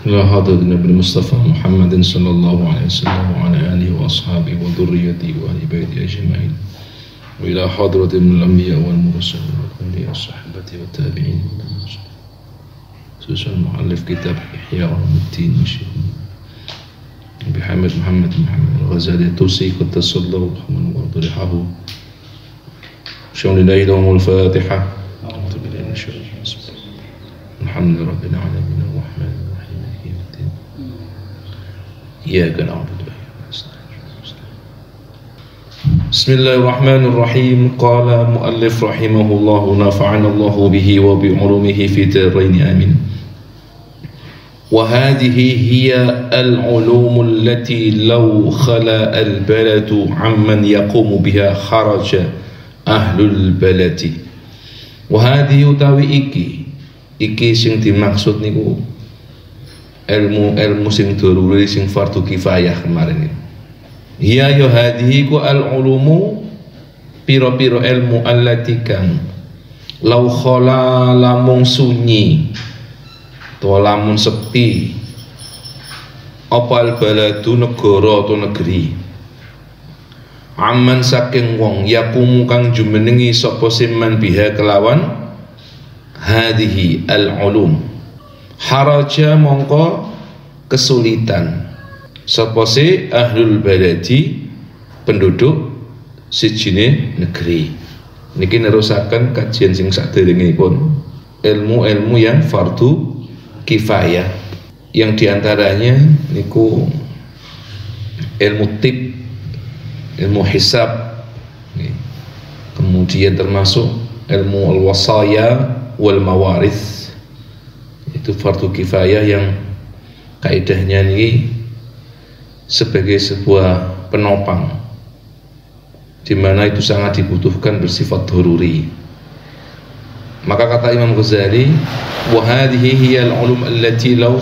إلى حضرة النبي المصطفى محمد صلى الله عليه وسلم وعلى آله وأصحابه وذريته وأهل بيته أجمعين، وإلى حضرة من الأنبياء والمرسلين والأولياء الصحابة والتابعين، خصوصا مؤلف كتاب إحياء الدين بحمد محمد الغزالي الطوسي قدس الله رحمه وضرحه شون الله لهم الفاتحة. الحمد لله رب العالمين الرحمن الرحيم مالك يوم الدين إياك نعبد وإياك نستعين. بسم الله الرحمن الرحيم. قال مؤلف رحمه الله نفعنا الله به وبعلومه في الدارين آمين. وهذه هي العلوم التي لو خلا البلد عمن يقوم بها خرج أهل البلد. وهذه utawi iki sing dimaksud niku ilmu sing daruri sing fardu kifayah kemarin itu. Ya hadihi ku al ulumu piro-piro ilmu allati kang lau khala lamun sunyi to lamun sepi apa al baladu negara atau negeri aman saking wong yakumu kang jumenengi sapa siman biha kelawan hadhihi al-ulum haraja mongko kesulitan sapa si ahlul baladi penduduk sijine negeri. Niki nerusaken kajian sing saderengipun ilmu-ilmu yang fardu kifayah yang diantaranya niku ilmu tib, ilmu hisab, kemudian termasuk ilmu al-wasaya wal mawarith, itu fardu kifayah yang kaidahnya ini sebagai sebuah penopang di mana itu sangat dibutuhkan bersifat daruri. Maka kata Imam Ghazali, wa hadhihi hiya al-ulum allati law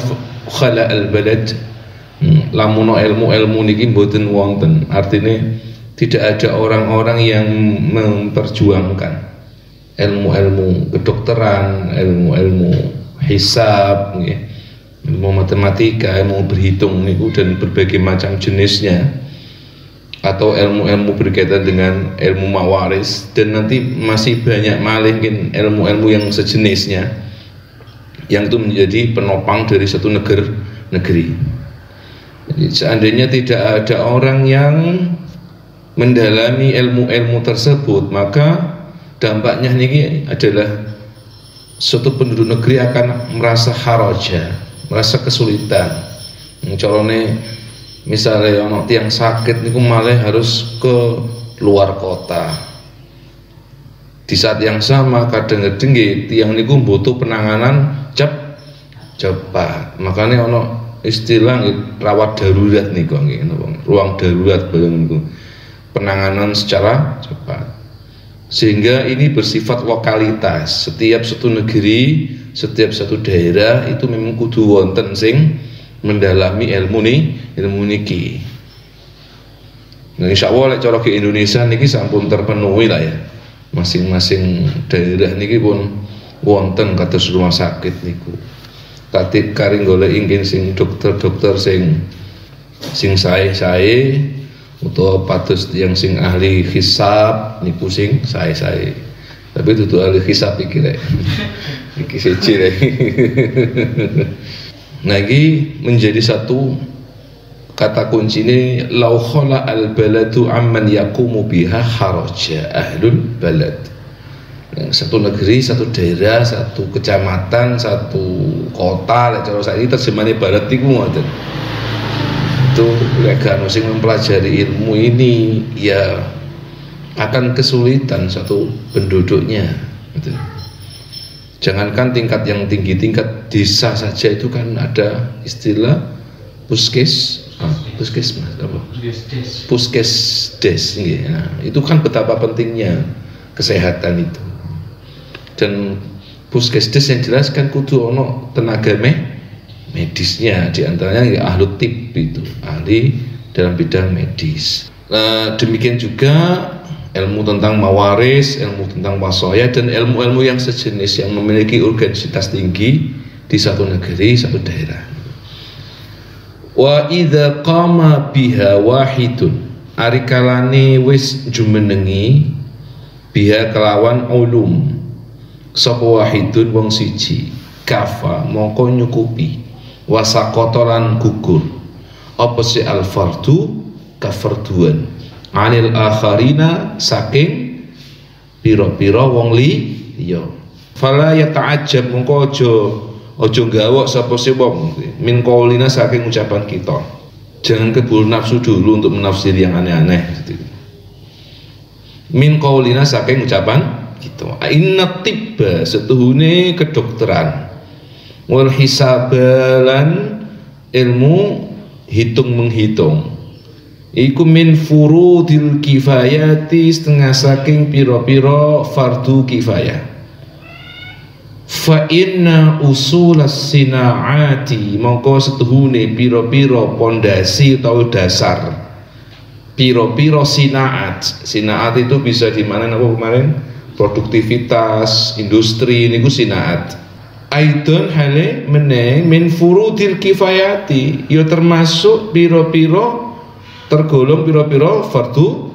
khala al-balad, lamun ilmu-ilmu niki mboten wonten, artinya tidak ada orang-orang yang memperjuangkan ilmu-ilmu kedokteran, ilmu-ilmu hisab, ilmu matematika, ilmu berhitung niku dan berbagai macam jenisnya, atau ilmu-ilmu berkaitan dengan ilmu mawaris, dan nanti masih banyak malih ilmu-ilmu yang sejenisnya yang itu menjadi penopang dari satu negeri. Jadi seandainya tidak ada orang yang mendalami ilmu-ilmu tersebut, maka dampaknya ini adalah suatu penduduk negeri akan merasa haraja, merasa kesulitan. Carane misalnya ono tiang sakit niku malah harus ke luar kota. Di saat yang sama kadang-kadang tiang niku butuh penanganan cepat. Makanya ono istilah rawat darurat niku nggih, ruang darurat niku. Penanganan secara cepat. Sehingga ini bersifat lokalitas. Setiap satu negeri, setiap satu daerah itu memang kudu wonten sing mendalami ilmu niki. Nah, insyaallah lek cara ke Indonesia niki sampun terpenuhi lah ya. Masing-masing daerah niki pun wonten kados rumah sakit niku. Tatip karing golek ingin sing dokter-dokter sing sae-sae, utawa patus yang sing ahli hisab niku sing sae-sae. Tapi dudu ahli hisab iki rek. Iki siji rek. Nah, iki menjadi satu kata kunci ini, lau khala al baladu amman yaqumu biha haraja ahlul balad. Satu negeri, satu daerah, satu kecamatan, satu kota, lek cara saiki terjemahane barat iku ngoten. Itu lek sing mempelajari ilmu ini ya akan kesulitan satu penduduknya gitu. Jangankan tingkat yang tinggi, tingkat desa saja itu kan ada istilah puskesmas apa? Puskesdes. Nah, itu kan betapa pentingnya kesehatan itu. Dan puskesdes yang jelas kan kudu ono tenaga medisnya, diantaranya ahli tib itu, ahli dalam bidang medis. Demikian juga ilmu tentang mawaris, ilmu tentang wasaya, dan ilmu-ilmu yang sejenis yang memiliki urgensitas tinggi di satu negeri, satu daerah. Wa idza qama biha wahidun, ari kalane wis jumenengi biha kelawan ulum sapa wahidun wong siji, kafa mongko nyukupi, wasakotolan gugur apa si al fardu kafarduan anil akharina saking pira-pira wong liya. Fala yata'ajjab, mongko aja gawok sapa si wong min qaulina saking ucapan kita. Jangan keburu nafsu dulu untuk menafsiri yang aneh-aneh gitu. Min qaulina saking ucapan kita. Inna tibba, setuhune kedokteran, wal hisabalan ilmu hitung menghitung, iku min furudil kifayati, setengah saking piro-piro fardu kifayah. Fa inna usulas sinaati, mongko setuhune piro-piro pondasi atau dasar piro-piro sinaat. Sinaat itu bisa dimana apa kemarin, produktivitas industri, niku sinaat. Aidon hale meneng min furudil kifayati, ya termasuk piro-piro tergolong piro-piro fardu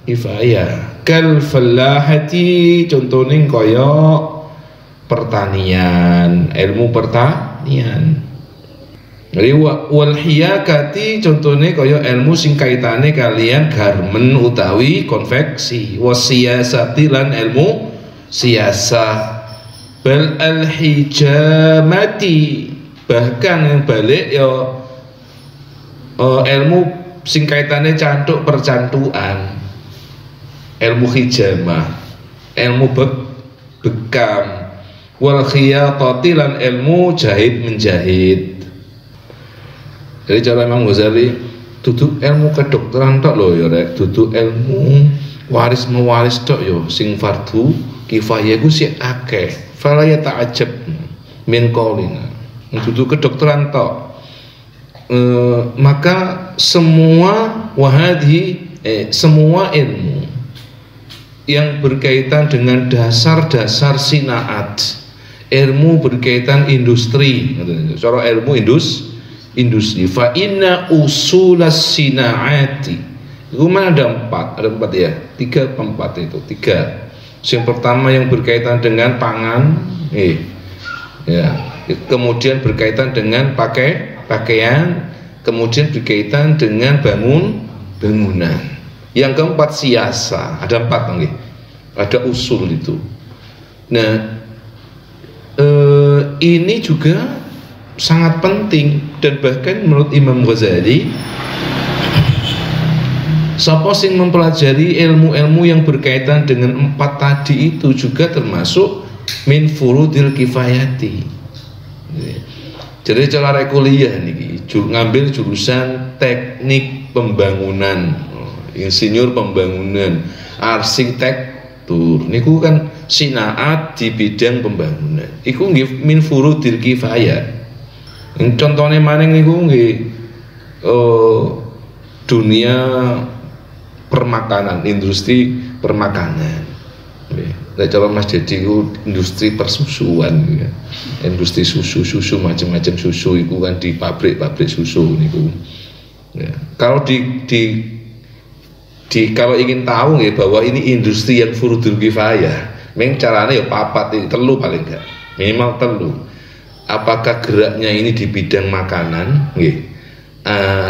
kifayah. Kal falahati, contohnya kaya pertanian, ilmu pertanian. Jadi wal hiyakati, contohnya kaya ilmu sing kaitane kalian garmen utawi konveksi. Wasiyasati, lan ilmu siasah. Bal al hijamati, bahkan yang balik ya ilmu sing kaitane cantuk percantuan, ilmu hijamah, ilmu bekam. Wal khiyatati, lan ilmu jahit menjahit. Jadi cara Imam Ghazali, duduk ilmu kedokteran tok lho ya rek, duduk ilmu waris mewaris tok yo sing fardu kifayah ku sik akeh. Fala yata'ajjab min qaulina, duduk kedokteran tok. Maka semua semua ilmu yang berkaitan dengan dasar-dasar sinaat, ilmu berkaitan industri, cara ilmu industri. Fa inna usulas sinaati, itu mana ada empat ya, tiga itu tiga. Yang pertama yang berkaitan dengan pangan, ya, kemudian berkaitan dengan pakaian, kemudian berkaitan dengan bangunan. Yang keempat siasa, ada empat nih, ada usul itu. Nah, ini juga sangat penting, dan bahkan menurut Imam Ghazali, siapa sing mempelajari ilmu-ilmu yang berkaitan dengan empat tadi itu juga termasuk min furudil kifayati. Jadi cara kuliah nih, ngambil jurusan teknik pembangunan, insinyur pembangunan, arsitektur, niku kan sinaat di bidang pembangunan. Iku nggih min furudil kifayah. Contohnya maning niku nggih dunia permakanan, industri permakanan. Nah, cara Mas Dedi itu industri persusuan, ya. Industri susu macam-macam susu itu kan di pabrik susu niku. Ya. Kalau kalau ingin tahu ya bahwa ini industri yang furudul kifayah, memang caranya ya papat, telu paling enggak, minimal telu. Apakah geraknya ini di bidang makanan,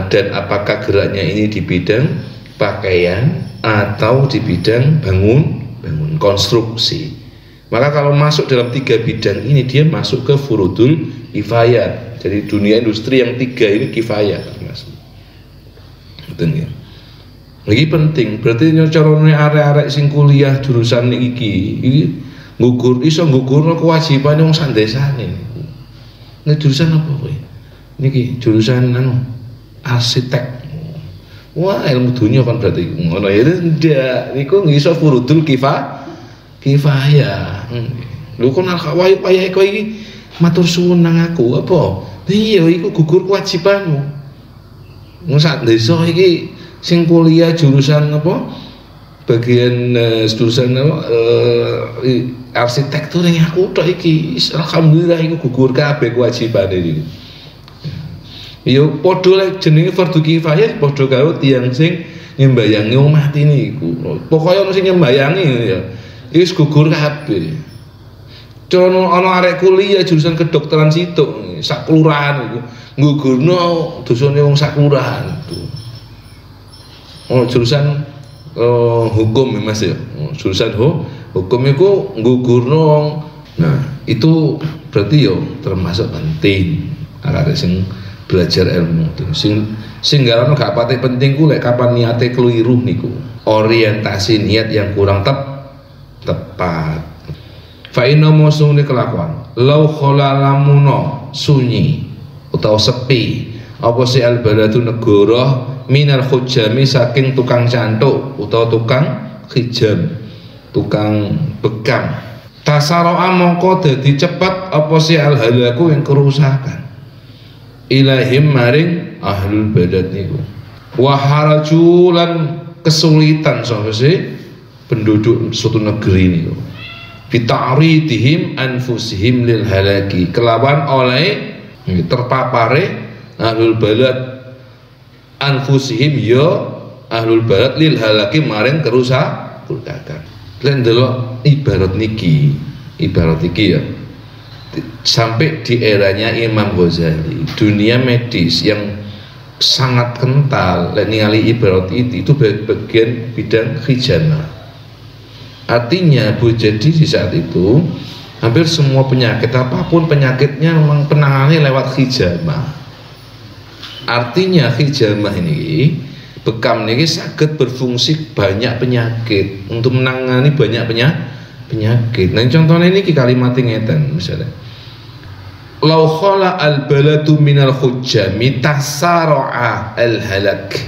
dan apakah geraknya ini di bidang pakaian atau di bidang bangun konstruksi. Maka kalau masuk dalam tiga bidang ini, dia masuk ke furudul kifayah. Jadi dunia industri yang tiga ini kifayah termasuk. Betul ya. Lagi penting, berarti carane arek-arek sing kuliah jurusan iki iso ngugurno kewajiban wong sak desane. Nek jurusan apa kowe? Niki jurusan arsitek. Wah, ilmu dunia kan berarti ngono ya. Ndak, niku iso furudul kifayah. Lho kok nak wae payah kowe iki matur suwun nang aku apa? Iya, iku gugur kewajibanmu. Wong sak desa iki sing kuliah jurusan apa? Bagian jurusan arsitektur yang aku tok iki alhamdulillah iku gugur kabeh kewajibane iki. Yo padha lek jenenge fardhu kifayah padha karo tiyang sing nyembayangi wong mati niku. Pokoke ana sing nyembayangi ya. Wis gugur kabeh. Cono ana arek kuliah jurusan kedokteran situk sak kelurahan iku nggugurno dosane wong sak kelurahan itu. Oh jurusan hukum ya Mas ya. Jurusan hukum iku nggugurno wong. Nah, itu berarti yo termasuk penting arek sing belajar ilmu. Sing garane gak pati penting ku lek kapan niate keliru niku. Orientasi niat yang kurang tepat. Fa inna musuni kelakuan. Lau khalalamuno sunyi atau sepi apa si albaladu negara minal khujami saking tukang cantuk utawa tukang hijam, tukang bekam. Tasaro'a mongko dadi cepet apa si alhalaku yang kerusakan ilahim maring ahlul badat niku wa harajulan kesulitan sapa sih penduduk suatu negeri niku bita'ridihim anfusihim lil halaki kelawan oleh terpapare ahlul balad anfusihim ya ahlul balad lil halaki maring kerusakan. Lan delok ibarat iki ya sampai di eranya Imam Ghazali dunia medis yang sangat kental ningali ibarat itu bagian bidang hijama. Artinya jadi di saat itu hampir semua penyakit apapun penyakitnya memang penanganannya lewat hijama. Artinya hijama ini bekam ini saged berfungsi banyak penyakit untuk menangani banyak penyakit. Nah contohnya ini kalimat ngeten misalnya lau khala al baladu minal hujjami tasara'a al halak.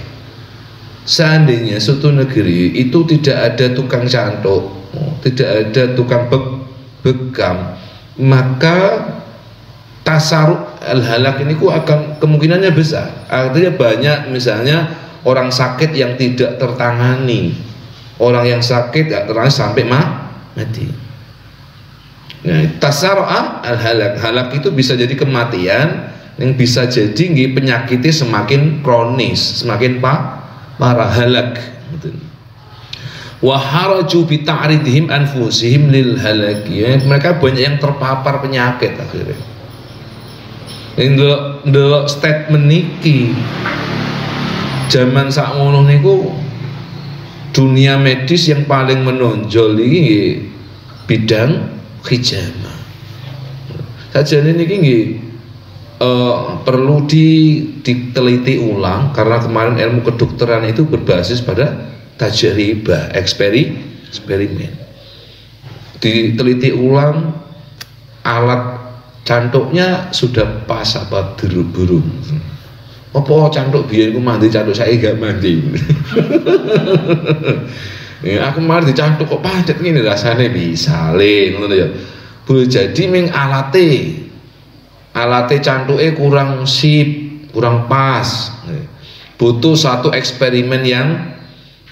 Seandainya suatu negeri itu tidak ada tukang cantuk, tidak ada tukang bekam, maka tasaru al halak ini akan kemungkinannya besar. Artinya banyak misalnya orang sakit yang tidak tertangani, orang yang sakit tidak tertangani sampai mati. Nah, tasarru'a al-halak, halak itu bisa jadi kematian, yang bisa jadi penyakitnya semakin kronis, semakin parah halak. Wa haraju bi ta'ridihim anfusihim lil halak. Ya, mereka banyak yang terpapar penyakit akhirnya. Ndelok statement niki zaman sakmono niku dunia medis yang paling menonjol ini bidang hijama. Sajane niki nggih perlu diteliti ulang karena kemarin ilmu kedokteran itu berbasis pada tajribah, eksperimen. Diteliti ulang alat cantuknya sudah pas apa burung. Apa cantuk biyen ku mandi cantuk saiki gak mandi. Ya aku mari dicantuk kok padet ngene rasane misale ngono ya. Boleh jadi ming alate cantuke kurang sip, kurang pas. Butuh satu eksperimen yang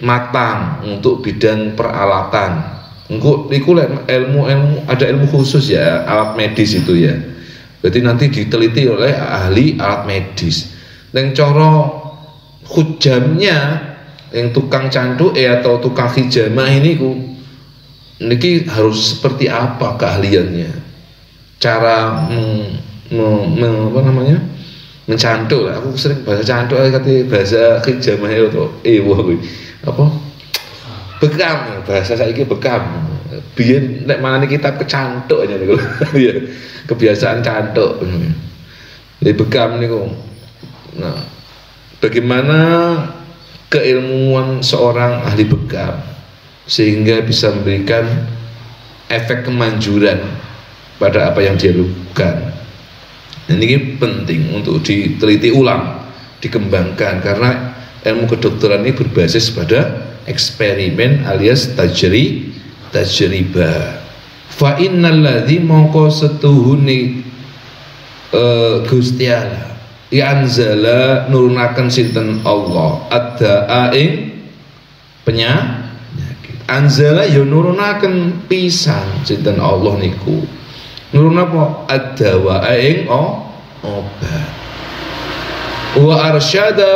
matang untuk bidang peralatan. Engko iku ilmu ada ilmu khusus ya, alat medis itu ya. Berarti nanti diteliti oleh ahli alat medis. Yang coro hujamnya yang tukang cantuk atau tukang hijamah ini niki harus seperti apa keahliannya, cara apa namanya mencantuk lah. Aku sering bahasa cantuk kata bahasa hijamah atau apa bekam, bahasa saiki bekam. Biyen nek manane kitab kecantuk aja niku. Ya, kebiasaan cantuk. Jadi bekam niku. Nah, bagaimana keilmuan seorang ahli bekam sehingga bisa memberikan efek kemanjuran pada apa yang dia lakukan. Dan ini penting untuk diteliti ulang, dikembangkan karena ilmu kedokteran ini berbasis pada eksperimen alias tajribah. Fa innal ladzi mongko setuhune Gusti Allah anzala nurunaken sinten Allah adda'a ing penyakit. Anzala ya nurunaken pisan sinten Allah niku. Nurun apa? Adda'a ing obat. wa arsyada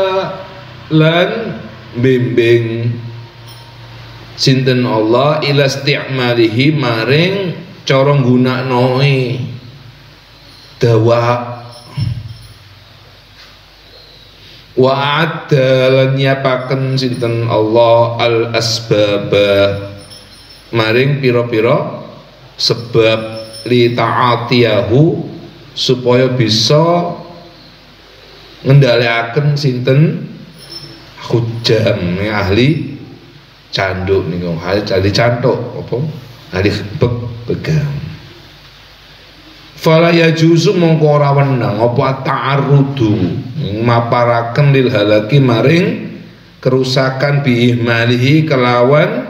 lan bimbing sinten Allah ila isti'malihi maring cara nggunaknoe dawa wa adda lan nyiapaken sinten Allah al asbab maring pira-pira sebab li ta'atiyahu supaya bisa ngendhalekaken sinten hujam ahli canduk niku ahli cantuk apa ahli pegang fala yajuzu mongko ora wenang apa ta'arrudu maparaken lil halaki maring kerusakan biihmalihi kelawan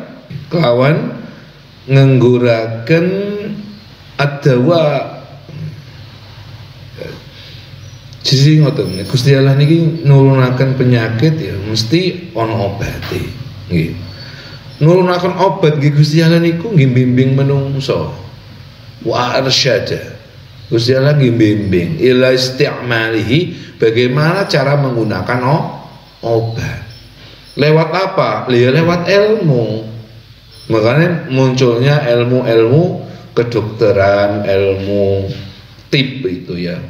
ngengguraken adawa sisi ngoten Gusti Allah niki nurunaken penyakit ya mesti ana obate nggih nurunaken obat nggih Gusti Allah niku nggih bimbing menungso wa arsyada Gusti Allah nggih bimbing ila isti'malihi bagaimana cara menggunakan obat lewat apa? Lewat ilmu. Makanya munculnya ilmu-ilmu kedokteran, ilmu tib itu ya.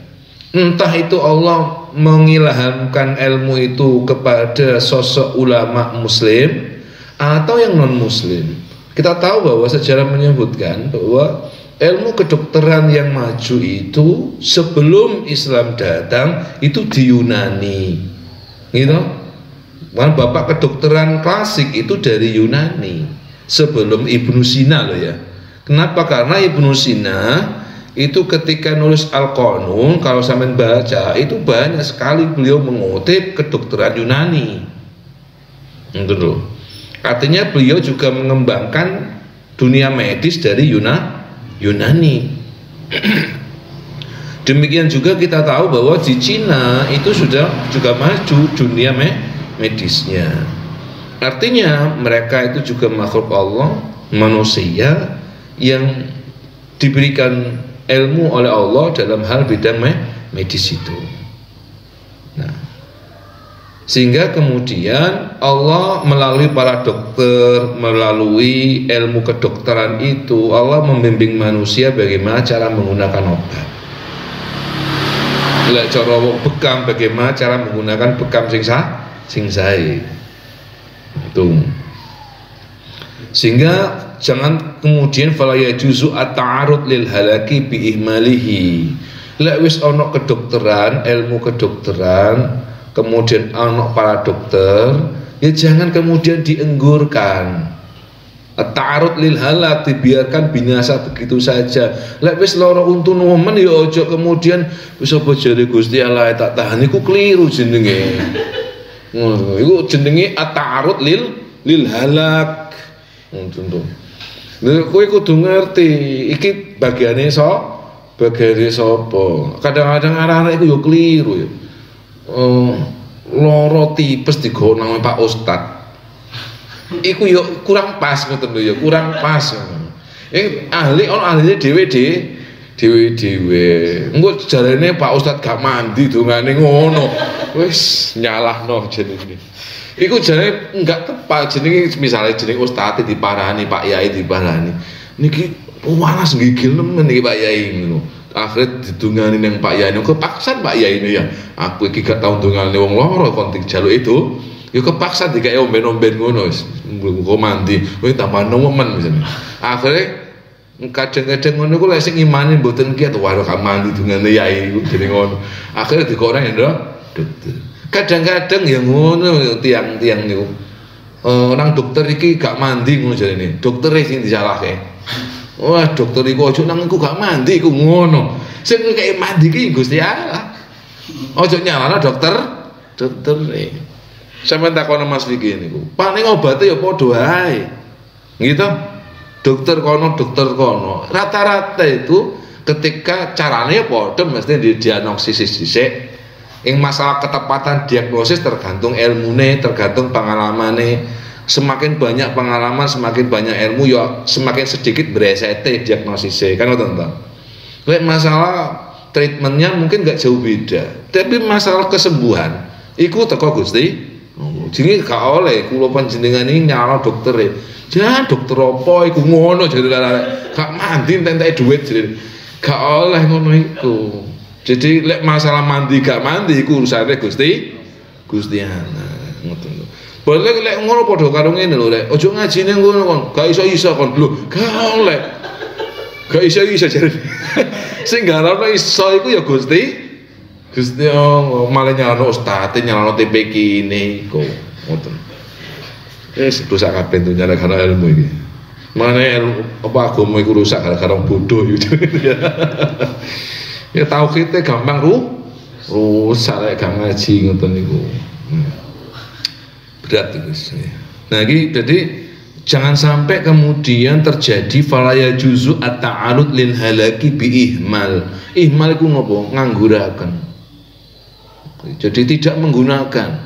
Entah itu Allah mengilhamkan ilmu itu kepada sosok ulama muslim atau yang non muslim. Kita tahu bahwa sejarah menyebutkan bahwa ilmu kedokteran yang maju itu sebelum Islam datang itu di Yunani, gitu. Kan bapak kedokteran klasik itu dari Yunani sebelum Ibnu Sina loh ya. Kenapa? Karena Ibnu Sina itu ketika nulis Al-Qanun, kalau sampean baca itu banyak sekali beliau mengutip kedokteran Yunani. Gitu. Artinya beliau juga mengembangkan dunia medis dari Yunani. Demikian juga kita tahu bahwa di Cina itu sudah juga maju dunia medisnya. Artinya mereka itu juga makhluk Allah, manusia yang diberikan ilmu oleh Allah dalam hal bidang medis itu. Nah, sehingga kemudian Allah melalui para dokter, melalui ilmu kedokteran itu Allah membimbing manusia bagaimana cara menggunakan obat. Lek cara bekam bagaimana cara menggunakan bekam sing sae. Itu. Sehingga jangan kemudian fala yajuzu at-ta'arud lil halaki bi ihmalihi. Lek wis ana kedokteran, ilmu kedokteran, kemudian ana para dokter, ya jangan kemudian dienggurkan. At-ta'arud lil halak dibiarkan binasa begitu saja. Lek wis lara untu nemen ya aja kemudian wis apa jare Gusti Allah tak tahan iku kliru jenenge. Ngono iku jenenge at-ta'arud lil halak. Contoh. Lha kowe kudu ngerti iki bagiane bagiane sapa. Kadang-kadang arah-arah iku yo kliru ya. Loro tipes digonang Pak Ustad. Iku yo kurang pas ngoten lho ya, kurang pas. Ahli ana ahline dhewe. Engko jarene Pak Ustad gak mandi dongane ngono. Wis nyalahno jenenge. Iku jarene enggak tepat jenenge misale jeneng ustaz diparani Pak Yai diparani. Niki walas gigil nemen iki Pak Yai ngono. Akhire didungani nang Pak Yai kepaksan Pak Yai ini ya. Aku iki gak tau ndungane wong loro kon jaluk itu. Ya kepaksa dikae omben-omben ngono wis. Engko mandi, kowe tambah nemen misale. Akhire kadang-kadang ngono ku lek sing imane mboten kiat wae gak mandi dungane Yai jeneng ngono. Akhire dikoreng ya dokter. Kadang-kadang ya ngono tiang-tiang niku. Orang dokter iki gak mandi ngono jarene. Dokter sing disalahke. Wah, dokter iku aja nang iku gak mandi iku ngono. Sing kaya mandi iki Gusti Allah. Aja nyalahno dokter. Sampeyan takono Mas Vicky niku. Paling obate ya padha ae. Gitu. Dokter kono. Rata-rata itu ketika caranya padha mesti didiagnosis dhisik. Yang masalah ketepatan diagnosis tergantung ilmune, tergantung pengalamane. Semakin banyak pengalaman, semakin banyak ilmu, ya semakin sedikit beresete diagnosisnya. Kan ngoten to. Lek masalah treatmentnya mungkin nggak jauh beda, tapi masalah kesembuhan iku teko Gusti. Jadi gak oleh kula panjenengan ini nyala dokter ya. Jangan dokter apa iku ngono jadi gak mandi entek duit jadi gak oleh ngono iku. Jadi lek masalah mandi gak mandi iku urusane Gusti Allah. Ngoten lho. Boleh lek ngono padha karo ngene lho lek ojo ngajine ngono kon. Gak iso kon lho. Gak oleh. Gak iso jadi. Sing garane iso iku ya Gusti Allah malah nyalano ustaz, nyalano TP kene iku. Ngoten. Rusak kabeh dunya gara ilmu iki. Mane apa agama iku rusak gara-gara bodoh gitu. Ya tauhidnya gampang rusak lek gak ngaji ngoten niku. Berat itu. Nah iki jadi jangan sampai kemudian terjadi falaya juzu at-ta'arud lil halaki bi ihmal. Ihmal iku ngopo? Ngangguraken. Jadi tidak menggunakan,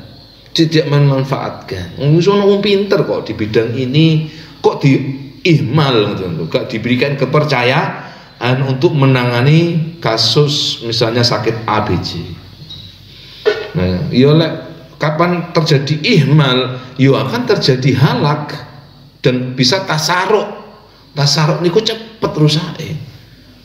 tidak memanfaatkan. Sono wong pinter kok di bidang ini kok diihmal gitu, gak diberikan kepercayaan untuk menangani kasus misalnya sakit ABC. Nah, yo lek kapan terjadi ihmal, yo akan terjadi halak dan bisa tasaruk. Tasaruk niku cepet rusake.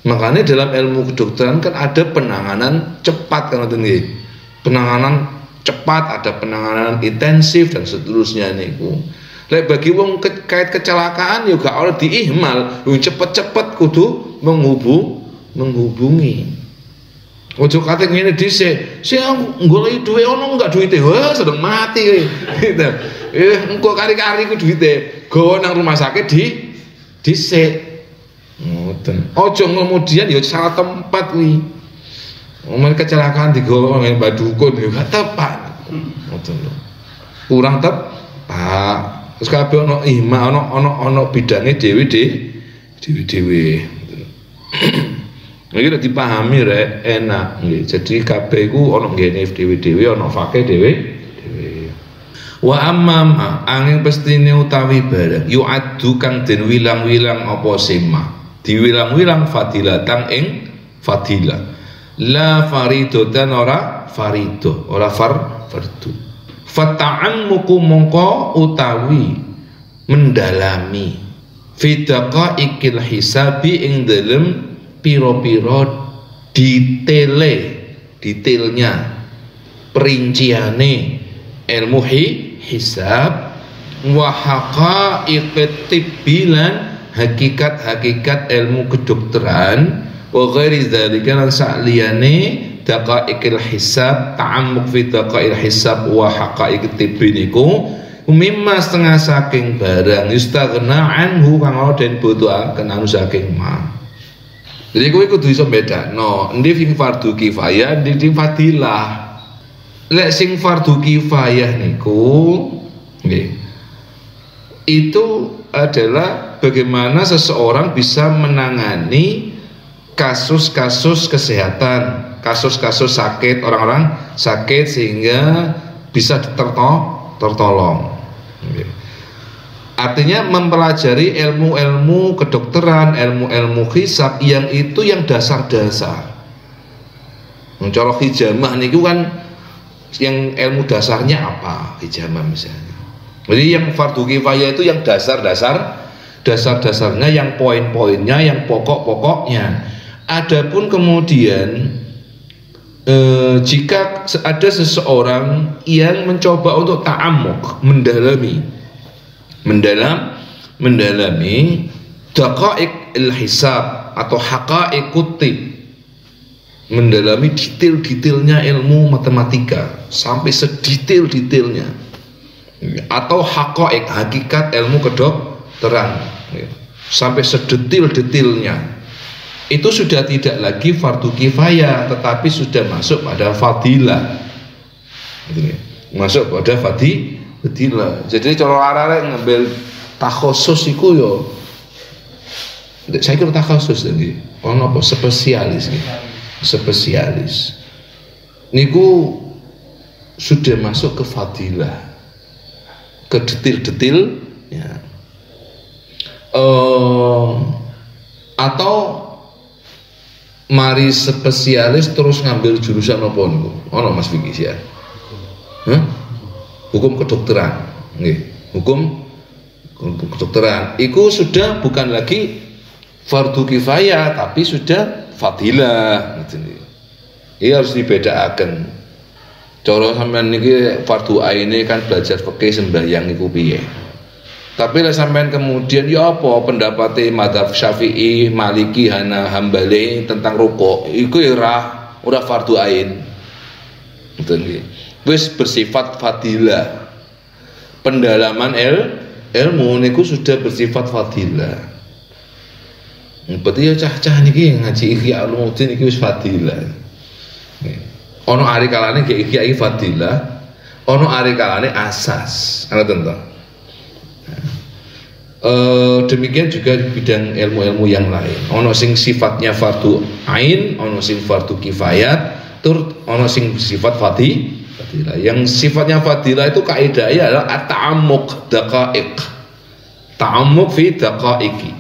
Makanya dalam ilmu kedokteran kan ada penanganan cepat kan ngoten nggih. Penanganan cepat, ada penanganan intensif dan seterusnya niku. Lek bagi wong kait kecelakaan juga oleh diihmal, cepet-cepet kudu menghubungi. Ojo kate ngene dhisik, sing goleki dhuwit ono enggak duwite, wah sedang mati gitu. Engko kari-kari ku duwite, gowo nang rumah sakit dhisik. Ngoten. Ojo kemudian ya salah tempat kuwi. Omong kecelakaan digawa nang Mbak Dukun ya gak tepat. Ngoten lho. Kurang tepat. Terus kabeh ana ihma, ana bidange dhewe. Iki lek dipahami rek enak nggih. Jadi kabeh iku ana nggene dhewe, ana fake dhewe. Wa amma angin pestine utawi barang yu'addu kang den wilang-wilang apa sema. Diwilang-wilang fadilatan ing fadilah. La faridatan ora farido, ora fardu. Fata'ammuku mongko utawi mendalami fidaqaikil hisabi ing dalem piro-piro detailnya perinciane ilmu hisab wa haqaiqit tibbilan hakikat-hakikat ilmu kedokteran wa ghairi dzalika lan sa'liyane daqaiqil hisab ta'ammuq fi daqaiqil hisab wa haqaiqit tibbi niku mimma setengah saking barang yustaghna anhu kang ana den butuhaken anu saking ma. Jadi kowe kudu iso bedakno endi sing fardhu kifayah endi sing fadilah. Lek sing fardhu kifayah niku nggih itu adalah bagaimana seseorang bisa menangani kasus-kasus kesehatan, kasus-kasus sakit, orang-orang sakit sehingga bisa tertolong. Artinya mempelajari ilmu-ilmu kedokteran, ilmu-ilmu hisab yang itu yang dasar-dasar. Mencolok hijamah niku kan yang ilmu dasarnya apa? Hijamah misalnya. Jadi yang fardu kifayah itu yang dasar-dasarnya, yang poin-poinnya, yang pokok-pokoknya. Adapun kemudian jika ada seseorang yang mencoba untuk ta'amuk, mendalami daqaiq il-hisab atau haqaiqut tib, mendalami detail-detailnya ilmu matematika sampai sedetail-detailnya, atau haqaiq hakikat ilmu kedokteran sampai sedetail-detailnya, itu sudah tidak lagi fardu kifayah tetapi sudah masuk pada fadilah. Masuk pada fadilah. Jadi cara arek ngambil takhusus iku yo saya kira takhusus lagi. Ono apa spesialis gitu. Spesialis. Niku sudah masuk ke fadilah. Ke detail-detail ya. Atau mari spesialis terus ngambil jurusan apa niku? Ana Mas Vicky sih ya. Hukum kedokteran. Nggih, hukum kedokteran. Iku sudah bukan lagi fardu kifayah tapi sudah fadilah gitu nih. Ini harus dibedakan. Cara sampean niki fardu ain kan belajar fikih sembahyang niku piye. Tapi lah sampean kemudian ya apa pendapatnya madzhab Syafi'i, Maliki, Hambali tentang rukuk, iku ya ora fardu ain. Ngoten nggih. Wis bersifat fadilah. Pendalaman ilmu niku sudah bersifat fadilah. Berarti ya cah-cah niki ngaji Ihya Ulumuddin iki wis fadilah. Ono ari kalane ge Ihya iki fadilah, ono ari kalane asas. Ana tentu. Demikian juga di bidang ilmu-ilmu yang lain. Ono sing sifatnya fardu ain, ono sing fardu kifayat, tur ono sing sifat fadilah. Yang sifatnya fadilah itu kaidahnya adalah at-ta'ammuq daqaiq. Ta'ammuq fi daqaiqi.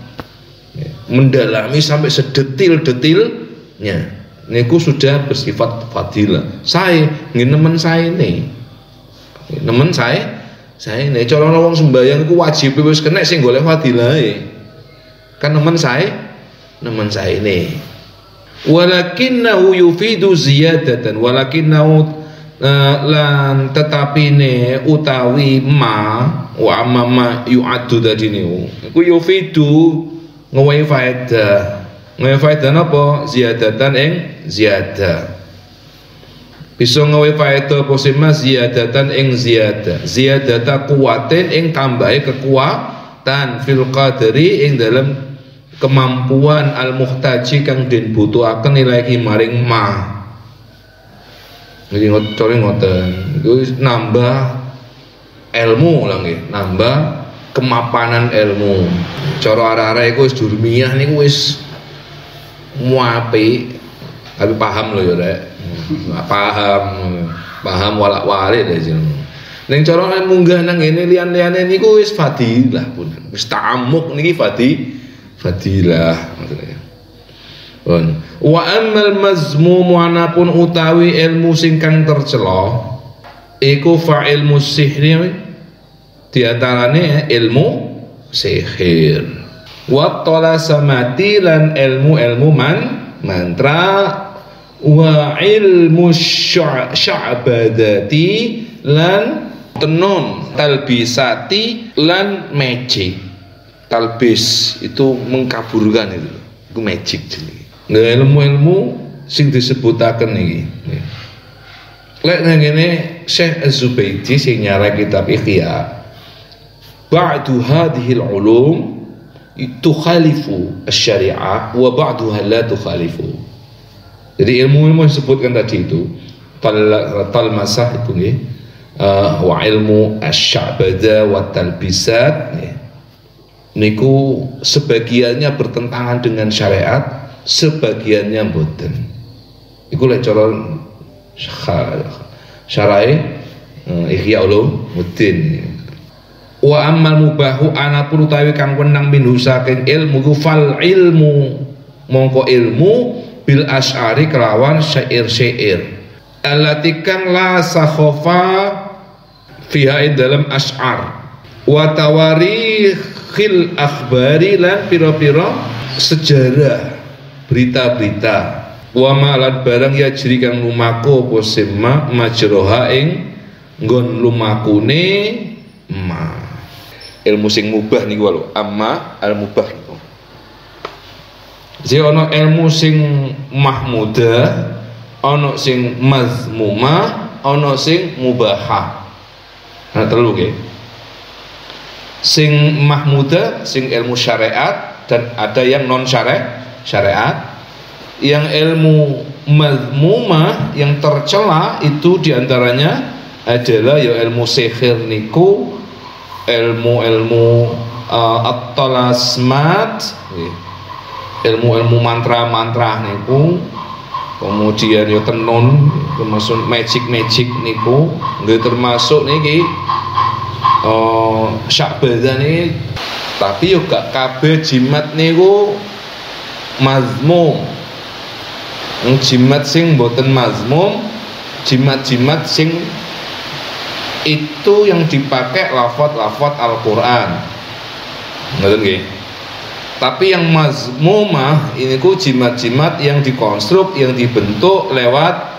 Mendalami sampai sedetil-detilnya. Niku sudah bersifat fadilah. Saya nemen saya ini. Nemen saya ini cara wong sembahyang iku wajib wis kena sing golek fadilahe. Kan nemen saya ini. Walakinnahu yufidu ziyadatan walakinnahu lan tetapine utawi wa amma yu'addu tadi niku. Iku yufidu ngowahi faedah. Ngowahi faedah napa? Ziyadatan ing ziyadah. Bisa ngawe faedah posima ziyadatan ing ziyadah. Ziyadata kuwatin ing tambahi kekuatan fil qadri ing dalam kemampuan al muhtaji kang den butuhaken ilahi maring ma. Jadi ngoten. Iku nambah ilmu lah nggih, nambah kemapanan ilmu. Cara arah-arah iku wis durmiyah niku wis muapi. Tapi paham lho ya rek. Paham walak-walik deh jeneng. Ning cara munggah nang ngene liyan-liyane niku wis fadilah pun. Wis ta'ammuk niki fadilah maksudnya. Wa ammal mazmum anapun utawi ilmu sing kang tercela iku fa ilmu sihri diantarane ilmu sihir. Wa talasamati lan ilmu mantra wa ilmu sya'badati lan tenun talbisati lan magic. Talbis itu mengkaburkan itu magic jenenge. Nah, ilmu-ilmu sing disebutaken iki. Lek nang ngene Syekh Az-Zubaydi sing nyarang kitab Ihya. Ba'du hadhil ulum tukhalifu asy-syari'ah wa ba'duha la tukhalifu. Jadi ilmu-ilmu yang disebutkan tadi itu talmasah itu nih, wa ilmu asy-sya'bada wa talbisat niku sebagiannya bertentangan dengan syariat, sebagiannya mboten. Iku lek cara syara'i Ihya Ulumuddin. Wa ammal mubahu anapun utawi kang wenang minhu saking ilmu fal ilmu mongko ilmu bil asy'ari kelawan syair-syair allati kang la sakhafa fiha dalam asy'ar wa tawarikhil akhbari lan pira-pira sejarah berita-berita wa malan barang ya jri kang lumaku apa sema majroha ing nggon lumakune ma ilmu sing mubah niku lho amma al mubah niku. Jadi ono ilmu sing mahmudah, ono sing mazmumah, ono sing mubahah. Nah telu nggih. Sing mahmudah, sing ilmu syariat dan ada yang non syariat. Yang ilmu mazmumah yang tercela itu diantaranya adalah ya ilmu sihir niku, ilmu at-talasmat, ilmu mantra-mantra niku, kemudian ya tenun, termasuk magic niku, nggih termasuk niki sya'badzah niki, tapi yo gak kabeh jimat niku mazmum. Jimat sing boten mazmum, jimat-jimat sing itu yang dipakai lafaz-lafaz Al-Qur'an. Ngoten nggih. Tapi yang mazmumah ini ku jimat-jimat yang dikonstruk, yang dibentuk lewat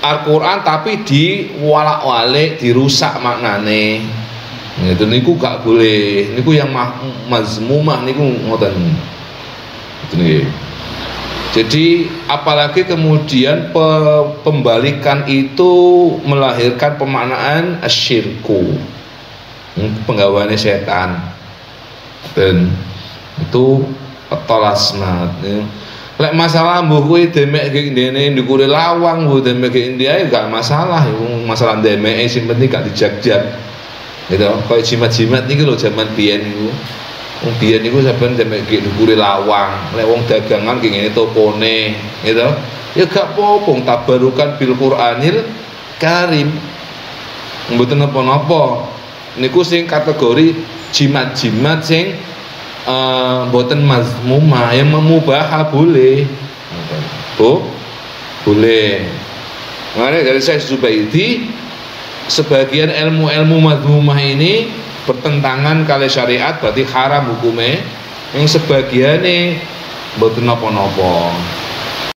Al-Qur'an tapi diwalak-walik, dirusak maknane. Itu niku gak boleh. Niku yang mazmumah niku ngoten. Itu nggih. Jadi apalagi kemudian pembalikan itu melahirkan pemaknaan asyirku, penggawaane setan, dan itu tolasmat. Lek masalah mbuh kuwi demek iki ndene ndukure lawang mbuh demek iki ndek gak masalah, masalah demeke sing penting gak dijag-jag. Gitu, koyo jimat-jimat niki lho jaman biyen niku. Wong biyen niku sampeyan demek iki ndukure lawang, lek wong dagangan ki ngene topone, gitu. Ya gak apa-apa, tabarukan bil Qur'anil Karim. Mboten napa-napa. Niku sing kategori jimat-jimat sing mboten mazmumah, yang memubah boleh. Boleh. Makanya dari Syekh Zubaidi, sebagian ilmu-ilmu mazmumah ini bertentangan kali syariat, berarti haram hukumnya. Yang sebagiannya mboten napa-napa.